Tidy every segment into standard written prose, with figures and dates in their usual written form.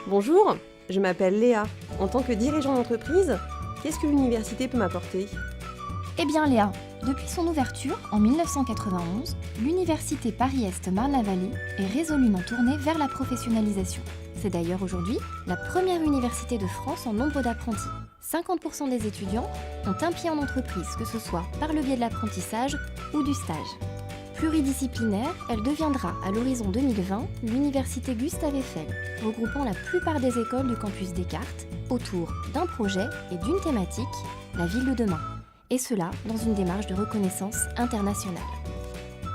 Bonjour, je m'appelle Léa. En tant que dirigeant d'entreprise, qu'est-ce que l'université peut m'apporter? Eh bien Léa, depuis son ouverture en 1991, l'Université Paris-Est Marne-la-Vallée est résolument tournée vers la professionnalisation. C'est d'ailleurs aujourd'hui la première université de France en nombre d'apprentis. 50% des étudiants ont un pied en entreprise, que ce soit par le biais de l'apprentissage ou du stage. Pluridisciplinaire, elle deviendra à l'horizon 2020 l'Université Gustave Eiffel, regroupant la plupart des écoles du campus Descartes autour d'un projet et d'une thématique, la ville de demain. Et cela dans une démarche de reconnaissance internationale.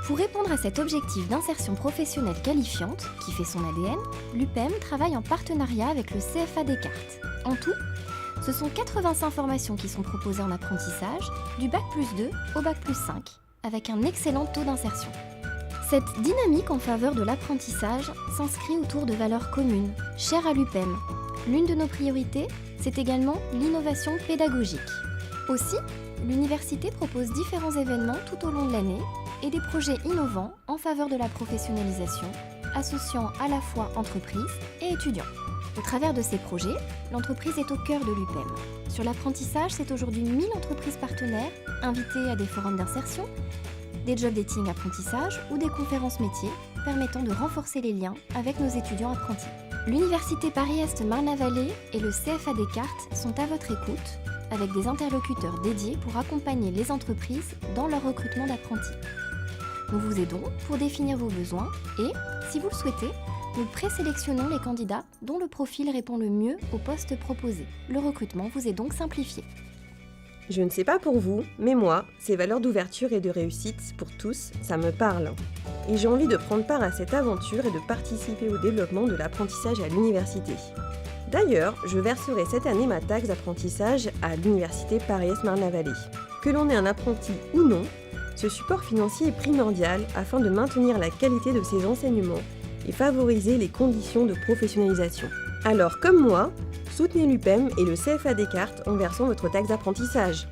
Pour répondre à cet objectif d'insertion professionnelle qualifiante, qui fait son ADN, l'UPEM travaille en partenariat avec le CFA Descartes. En tout, ce sont 85 formations qui sont proposées en apprentissage, du Bac+2 au Bac+5, avec un excellent taux d'insertion. Cette dynamique en faveur de l'apprentissage s'inscrit autour de valeurs communes, chères à l'UPEM. L'une de nos priorités, c'est également l'innovation pédagogique. Aussi, l'université propose différents événements tout au long de l'année et des projets innovants en faveur de la professionnalisation, associant à la fois entreprises et étudiants. Au travers de ces projets, l'entreprise est au cœur de l'UPEM. Sur l'apprentissage, c'est aujourd'hui 1000 entreprises partenaires invitées à des forums d'insertion, des job dating apprentissage ou des conférences métiers permettant de renforcer les liens avec nos étudiants apprentis. L'Université Paris-Est Marne-la-Vallée et le CFA Descartes sont à votre écoute, avec des interlocuteurs dédiés pour accompagner les entreprises dans leur recrutement d'apprentis. Nous vous aidons pour définir vos besoins et, si vous le souhaitez, nous présélectionnons les candidats dont le profil répond le mieux au poste proposé. Le recrutement vous est donc simplifié. Je ne sais pas pour vous, mais moi, ces valeurs d'ouverture et de réussite pour tous, ça me parle. Et j'ai envie de prendre part à cette aventure et de participer au développement de l'apprentissage à l'université. D'ailleurs, je verserai cette année ma taxe d'apprentissage à l'Université Paris-Est Marne-la-Vallée. Que l'on ait un apprenti ou non, ce support financier est primordial afin de maintenir la qualité de ses enseignements et favoriser les conditions de professionnalisation. Alors, comme moi, soutenez l'UPEM et le CFA Descartes en versant votre taxe d'apprentissage.